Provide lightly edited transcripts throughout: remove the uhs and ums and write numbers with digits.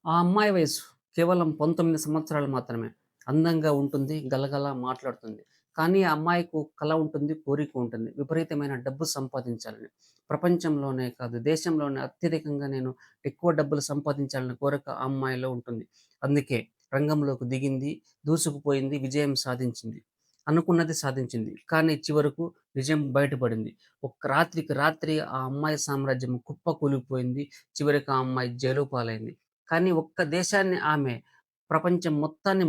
ఆ అమ్మాయి వయసు కేవలం 19 సంవత్సరాలు మాత్రమే. అందంగా ఉంటుంది. గలగల మాట్లాడుతుంది. కానీ ఆ అమ్మాయికి ఒక కల ఉంటుంది, కోరిక ఉంటుంది. విపరీతమైన డబ్బు సంపాదించాలని. ప్రపంచంలోనే కాదు, దేశంలోనే అత్యధికంగా నేను ఎక్కువ డబ్బులు సంపాదించాలన్న కోరిక ఆ అమ్మాయిలో ఉంటుంది. అందుకే రంగంలోకి దిగింది, దూసుకుపోయింది, విజయం సాధించింది. అనుకున్నది సాధించింది. కానీ చివరకు నిజం బయటపడింది. ఒక్క రాత్రికి రాత్రి ఆ అమ్మాయి సామ్రాజ్యం కుప్పకూలిపోయింది. చివరికి ఆ అమ్మాయి జైలు పాలైంది. కానీ ఒక్క దేశాన్ని ఆమె ప్రపంచం మొత్తాన్ని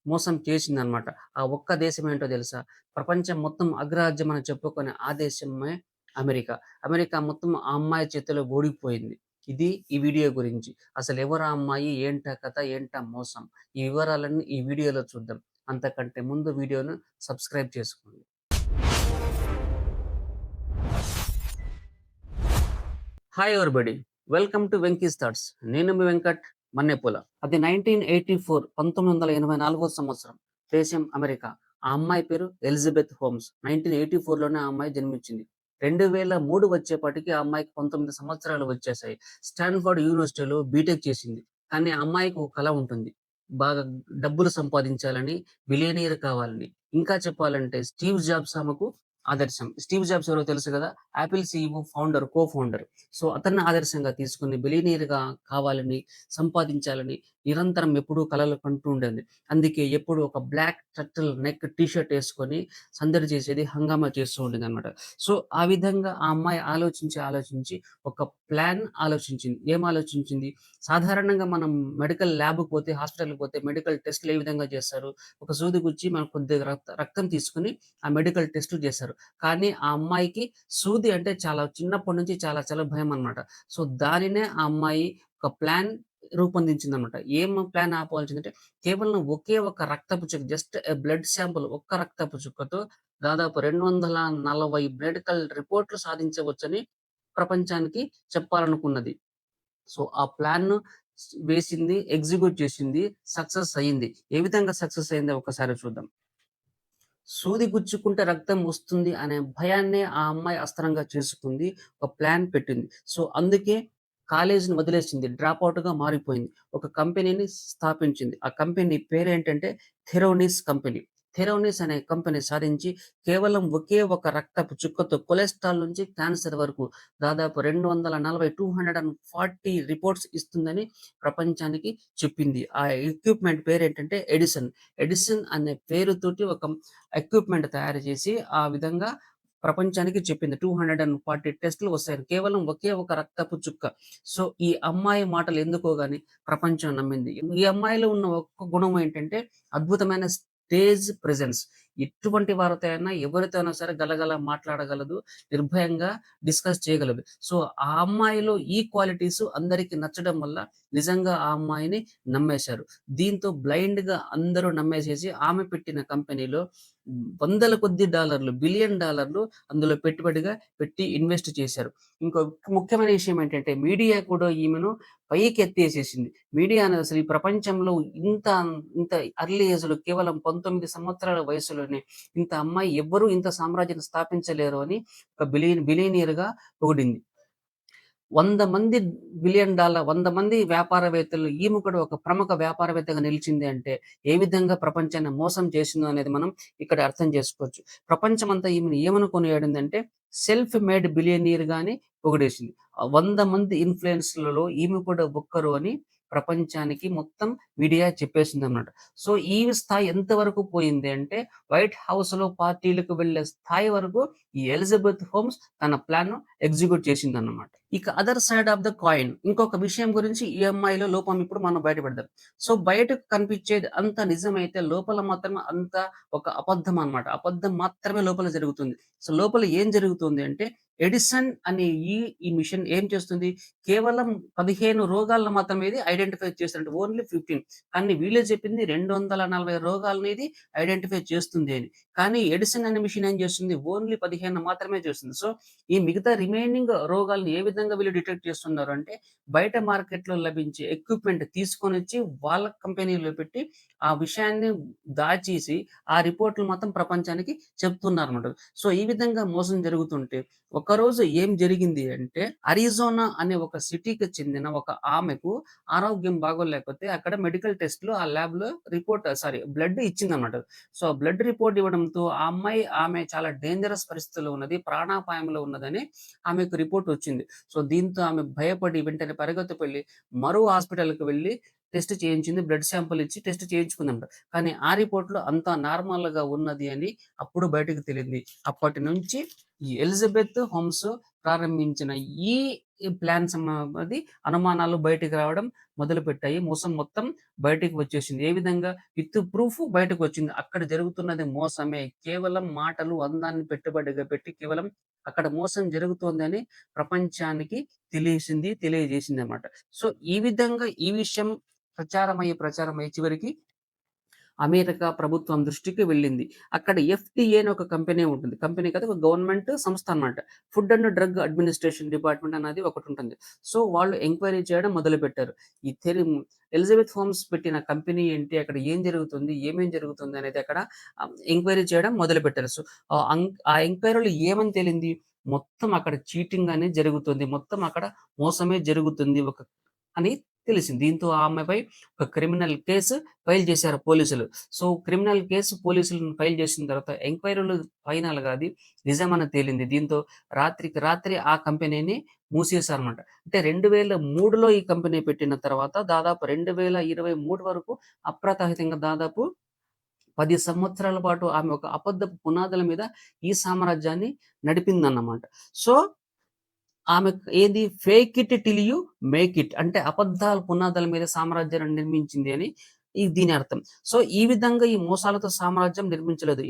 మోసం చేసిందనమాట. ఆ ఒక్క దేశం ఏంటో తెలుసా? ప్రపంచం మొత్తం అగ్రరాజ్యం అని చెప్పుకునే ఆ దేశమే అమెరికా. అమెరికా మొత్తం ఆ అమ్మాయి చేతిలో ఓడిపోయింది. ఇది ఈ వీడియో గురించి. అసలెవరు ఆ అమ్మాయి? ఏంటా కథ? ఏంటా మోసం? ఈ వివరాలన్నీ ఈ వీడియోలో చూద్దాం. అంతకంటే ముందు వీడియోను సబ్స్క్రైబ్ చేసుకోండి. Hi everybody. Welcome to Venky's thoughts. నేను మీ వెంకట్ మన్నెపూల. అది 1984 1984 సంవత్సరం. దేశం అమెరికా. ఆ అమ్మాయి పేరు ఎలిజబెత్ హోమ్స్. 1984లోనే ఆ అమ్మాయి జన్మించింది. 2003 వచ్చేపాటికి ఆ అమ్మాయికి 19 సంవత్సరాలు వచ్చేసాయి. స్టాన్ఫోర్డ్ యూనివర్సిటీలో బీటెక్ చేసింది. కానీ ఆ అమ్మాయికి ఒక కల ఉంటుంది. బాగా డబ్బులు సంపాదించాలని, బిలియనీర్ కావాలని. ఇంకా చెప్పాలంటే స్టీవ్ జాబ్స్ ఆమెకు ఆదర్శం. స్టీవ్ జాబ్స్ ఎవరో తెలుసు గదా! Apple CEO, co founder. So, అతన్ని ఆదర్శంగా తీసుకొని బిలియనీర్‌గా కావాలని, సంపాదించాలని నిరంతరం ఎప్పుడూ కలలు కంటూ ఉండేది. అందుకే ఎప్పుడు ఒక black turtle neck T shirt యేసుకొని సందడి చేసేది, హంగామా చేస్తూ ఉండేదనమాట. సో, ఆ విధంగా ఆ అమ్మాయి ఆలోచించి ఒక ప్లాన్ ఆలోచించింది. ఏం ఆలోచించింది? సాధారణంగా మనం మెడికల్ ల్యాబ్‌కి పోతే, హాస్పిటల్‌కి పోతే మెడికల్ టెస్ట్‌లు ఏ విధంగా చేస్తారు? ఒక సూది గుచ్చి మనకు కొద్దిగా రక్తం తీసుకొని ఆ మెడికల్ టెస్ట్‌లు చేస్తారు. కానీ ఆ అమ్మాయికి సూది అంటే చాలా చిన్నప్పటి నుంచి చాలా చాలా భయమనమాట. సో, దానినే ఆ అమ్మాయి ఒక ప్లాన్ రూపొందించిందనమాట. ఏం ప్లాన్ ఆలోచించిందంటే కేవలం ఒకే ఒక రక్తపు చుక్క, జస్ట్ బ్లడ్ శాంపుల్, ఒక్క రక్తపు చుక్కతో దాదాపు 240 మెడికల్ రిపోర్ట్‌లు సాధించవచ్చని ప్రపంచానికి చెప్పాలనుకున్నది. సో, ఆ ప్లాన్‌ను వేసింది, ఎగ్జిక్యూట్ చేసింది, సక్సెస్ అయింది. ఏ విధంగా సక్సెస్ అయిందో ఒకసారి చూద్దాం. సూది గుచ్చుకుంటే రక్తం వస్తుంది అనే భయాన్నే ఆ అమ్మాయి అస్త్రంగా చేసుకుంది. ఒక ప్లాన్ పెట్టింది. సో, అందుకే కాలేజీని వదిలేసింది. డ్రాప్ ఔట్‌గా మారిపోయింది. ఒక కంపెనీని స్థాపించింది. ఆ కంపెనీ పేరేంటంటే థెరోనిస్ కంపెనీ. థెరోనిస్ అనే కంపెనీ సాధించి కేవలం ఒకే ఒక రక్తపు చుక్కతో కొలెస్ట్రాల్ నుంచి క్యాన్సర్ వరకు దాదాపు 240, 240 రిపోర్ట్స్ ఇస్తుందని ప్రపంచానికి చెప్పింది. ఆ ఎక్విప్‌మెంట్ పేరేంటంటే ఎడిసన్. ఎడిసన్ అనే పేరుతోటి ఒక ఎక్విప్‌మెంట్ తయారు చేసి, ఆ విధంగా ప్రపంచానికి చెప్పింది. 240 టెస్ట్‌లు వస్తాయని. కేవలం ఒకే ఒక రక్తపు చుక్క. సో, ఈ అమ్మాయి మాటలు ఎందుకో గాని ప్రపంచం నమ్మింది. ఈ అమ్మాయిలో ఉన్న ఒక్క గుణం ఏంటంటే అద్భుతమైన స్టేజ్ ప్రెజెన్స్. ఎటువంటి వారితో అయినా, ఎవరితో అయినా సరే గలగల మాట్లాడగలదు. నిర్భయంగా డిస్కస్ చేయగలదు. సో, ఆ అమ్మాయిలో ఈ క్వాలిటీస్ అందరికి నచ్చడం వల్ల నిజంగా ఆ అమ్మాయిని నమ్మేశారు. దీంతో బ్లైండ్‌గా అందరూ నమ్మేసేసి ఆమె పెట్టిన కంపెనీలో వందల కొద్దీ డాలర్లు, బిలియన్ డాలర్లు అందులో పెట్టుబడిగా పెట్టి ఇన్వెస్ట్ చేశారు. ఇంకో ముఖ్యమైన విషయం ఏంటంటే మీడియా కూడా ఈమెను పైకెత్తేసేసింది. మీడియా అనేది అసలు ఈ ప్రపంచంలో ఇంత ఇంత ఎర్లీ ఏజ్‌లో కేవలం 19 సంవత్సరాల వయసులోనే ఇంత అమ్మాయి ఎవ్వరు ఇంత సామ్రాజ్యాన్ని స్థాపించలేరు అని ఒక బిలియనీర్‌గా పొగిడింది. 100 మంది 100 మంది వ్యాపారవేత్తలు ఈమె కూడా ఒక ప్రముఖ వ్యాపారవేత్తగా నిలిచింది అంటే, ఏ విధంగా ప్రపంచాన్ని మోసం చేసిందో అనేది మనం ఇక్కడ అర్థం చేసుకోవచ్చు. ప్రపంచమంతా ఈమెను ఏమని కొనియాడిందంటే, సెల్ఫ్ మేడ్ బిలియనీర్‌గా అని పొగిడేసింది. 100 మంది ఇన్‌ఫ్లుయెన్సర్‌లలో ఈమె కూడా ఒక్కరు అని ప్రపంచానికి మొత్తం మీడియా చెప్పేసిందన్నమాట. సో, ఈ స్థాయి ఎంతవరకు పోయింది అంటే, వైట్ హౌస్‌లో పార్టీలకు వెళ్ళే స్థాయి వరకు ఈ ఎలిజబెత్ హోమ్స్ తన ప్లాన్‌ను ఎగ్జిక్యూట్ చేసిందన్నమాట. ఇక other side of the coin ఇంకొక విషయం గురించి ఈఎంఐలో లోపం ఇప్పుడు మనం బయటపెడదాం. సో, బయటకు కనిపించేది అంతా నిజమైతే లోపల మాత్రం అంతా ఒక అబద్ధం అన్నమాట. అబద్ధం మాత్రమే లోపల జరుగుతుంది. సో, లోపల ఏం జరుగుతుంది అంటే ఎడిసన్ అనే ఈ మిషన్ ఏం చేస్తుంది? కేవలం 15 రోగాలను మాత్రమే ఇది ఐడెంటిఫై చేస్తుందంట. ఓన్లీ 15. కానీ వీళ్ళే చెప్పింది 240 రోగాలని ఇది ఐడెంటిఫై చేస్తుంది అని. కానీ ఎడిసన్ అనే మిషన్ ఏం చేస్తుంది? ఓన్లీ 15 మాత్రమే చేస్తుంది. సో, ఈ మిగతా రిమైనింగ్ రోగాలను ఏ విధంగా వీళ్ళు డిటెక్ట్ చేస్తున్నారు అంటే, బయట మార్కెట్‌లో లభించే ఎక్విప్‌మెంట్ తీసుకొనొచ్చి వాళ్ళ కంపెనీలో పెట్టి, ఆ విషయాన్ని దాచేసి, ఆ రిపోర్ట్‌లు మొత్తం ప్రపంచానికి చెప్తున్నారన్నమాట. సో, ఈ విధంగా మోసం జరుగుతూ జరుగుతుంటే ఒకరోజు ఏం జరిగింది అంటే అరిజోనా అనే ఒక సిటీకి చెందిన ఒక ఆమెకు ఆరోగ్యం బాగోలేకపోతే అక్కడ మెడికల్ టెస్ట్‌లో ఆ ల్యాబ్‌లో బ్లడ్ ఇచ్చిందన్నమాట. సో, బ్లడ్ రిపోర్ట్ ఇవ్వడంతో ఆ అమ్మాయి ఆమె చాలా డేంజరస్ పరిస్థితిలో ఉన్నది. ప్రాణాపాయంలో ఉన్నదని ఆమెకు రిపోర్ట్ వచ్చింది. సో, దీంతో ఆమె భయపడి వెంటనే పరిగెత్తుకు వెళ్లి మరో హాస్పిటల్‌కి వెళ్లి టెస్ట్ చేయించింది. బ్లడ్ శాంపుల్ ఇచ్చి టెస్ట్ చేయించుకుందంట. కానీ ఆ రిపోర్ట్‌లో అంతా నార్మల్‌గా ఉన్నది అని అప్పుడు బయటకు తేలింది. అప్పటి నుంచి ఈ ఎలిజబెత్ హోమ్స్ ప్రారంభించిన ఈ ప్లాన్స్ అది అనుమానాలు బయటికి రావడం మొదలుపెట్టాయి. మోసం మొత్తం బయటికి వచ్చేసింది. ఏ విధంగా? విత్ ప్రూఫ్ బయటకొచ్చింది. అక్కడ జరుగుతున్నది మోసమే. కేవలం మాటలు, అందాన్ని పెట్టుబడిగా పెట్టి కేవలం అక్కడ మోసం జరుగుతోందని ప్రపంచానికి తెలియజేసిందన్నమాట. సో, ఈ విధంగా ఈ విషయం ప్రచారమయ్యి చివరికి అమెరికా ప్రభుత్వం దృష్టికి వెళ్ళింది. అక్కడ ఎఫ్‌డీఏ అని ఒక కంపెనీ ఉంటుంది. కంపెనీ కాదు, ఒక గవర్నమెంట్ సంస్థ అన్నమాట. Food and drug administration department అనేది ఒకటుంటుంది. సో, వాళ్ళు ఎంక్వైరీ చేయడం మొదలుపెట్టారు. ఈ ఎలిజబెత్ హోమ్స్ పెట్టిన కంపెనీ ఏంటి? అక్కడ ఏం జరుగుతుంది? ఏమేం జరుగుతుంది? అనేది అక్కడ ఎంక్వైరీ చేయడం మొదలుపెట్టారు. సో, ఆ ఎంక్వైరీలో ఏమని తేలింది? మొత్తం అక్కడ చీటింగ్ అనేది జరుగుతుంది. మొత్తం అక్కడ మోసమే జరుగుతుంది అని తెలిసింది. దీంతో ఆ అమ్మాయిపై ఒక క్రిమినల్ కేస్ ఫైల్ చేశారు పోలీసులు. సో, క్రిమినల్ కేస్ పోలీసులు ఫైల్ చేసిన తర్వాత ఎంక్వైరీలో ఫైనల్‌గా అది నిజమని తేలింది. దీంతో రాత్రికి రాత్రి ఆ కంపెనీని మూసేశారన్నమాట. అంటే 2003లో ఈ కంపెనీ పెట్టిన తర్వాత దాదాపు 2023 వరకు అప్రతిహతంగా దాదాపు 10 సంవత్సరాల పాటు ఆమె ఒక అబద్ధపు పునాదుల మీద ఈ సామ్రాజ్యాన్ని నడిపిందన్నమాట. సో, ఆమె ఏది fake it till you make it, అంటే అబద్ధాల పునాదుల మీద సామ్రాజ్యాన్ని నిర్మించింది అని దీని అర్థం. సో, ఈ విధంగా ఈ మోసాలతో సామ్రాజ్యం నిర్మించలేదు.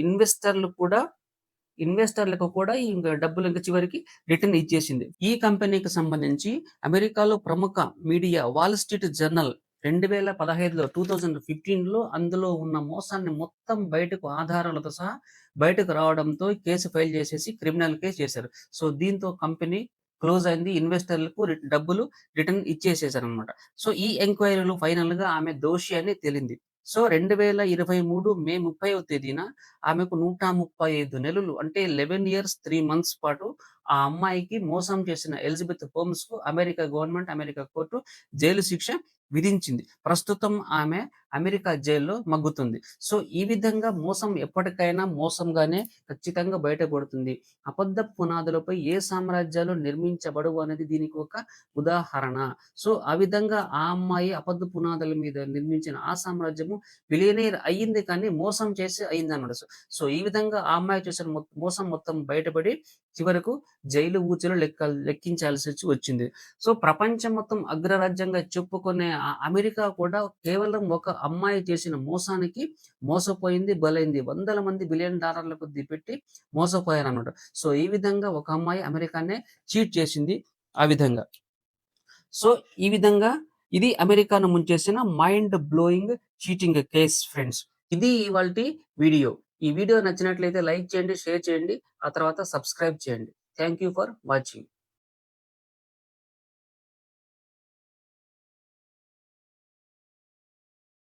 ఇన్వెస్టర్లకు కూడా ఇంక డబ్బులు ఇంక చివరికి రిటర్న్ ఇచ్చేసింది. ఈ కంపెనీకి సంబంధించి అమెరికాలో ప్రముఖ మీడియా వాల్ స్ట్రీట్ జర్నల్ 2015లో 2015లో అందులో ఉన్న మోసాన్ని మొత్తం బయటకు ఆధారాలతో సహా బయటకు రావడంతో కేసు ఫైల్ చేసేసి క్రిమినల్ కేస్ చేశారు. సో, దీంతో కంపెనీ క్లోజ్ అయింది. ఇన్వెస్టర్లకు డబ్బులు రిటర్న్ ఇచ్చేసేసారనమాట. సో, ఈ ఎంక్వైరీలో ఫైనల్‌గా ఆమె దోషి అని తేలింది. సో, 2023 మే 30వ తేదీన ఆమెకు 135 నెలలు, అంటే 11 ఇయర్స్ 3 మంత్స్ పాటు ఆ అమ్మాయికి మోసం చేసిన ఎలిజబెత్ హోమ్స్‌కు America government, America court jail శిక్ష విధించింది. ప్రస్తుతం ఆమె అమెరికా జైల్‌లో మగ్గుతుంది. సో, ఈ విధంగా మోసం ఎప్పటికైనా మోసంగానే ఖచ్చితంగా బయటపడుతుంది. అబద్ధపు పునాదులపై ఏ సామ్రాజ్యాలు నిర్మించబడవు అనేది దీనికి ఒక ఉదాహరణ. సో, ఆ విధంగా ఆ అమ్మాయి అబద్ధ పునాదుల మీద నిర్మించిన ఆ సామ్రాజ్యము బిలియనీర్ అయ్యింది, కానీ మోసం చేసి అయిందన్నమాట. సో, ఈ విధంగా ఆ అమ్మాయి చేసిన మోసం మొత్తం బయటపడి చివరకు జైలు ఊచలు లెక్కించాల్సి వచ్చింది. సో, ప్రపంచం మొత్తం అగ్రరాజ్యంగా చెప్పుకునే అమెరికా కూడా కేవలం ఒక అమ్మాయి చేసిన మోసానికి మోసపోయింది, బలైంది. వందల మంది బిలియన్ డాలర్ల కొద్దీ పెట్టి మోసపోయారన్నమాట. సో, ఈ విధంగా ఒక అమ్మాయి అమెరికానే చీట్ చేసింది ఆ విధంగా. సో, ఈ విధంగా ఇది అమెరికాను ముంచేసిన mind blowing cheating case friends. ఇది ఇవాల్టి వీడియో. ఈ వీడియో నచ్చినట్లయితే లైక్ చేయండి, షేర్ చేయండి. ఆ తర్వాత సబ్స్క్రైబ్ చేయండి. Thank you for watching.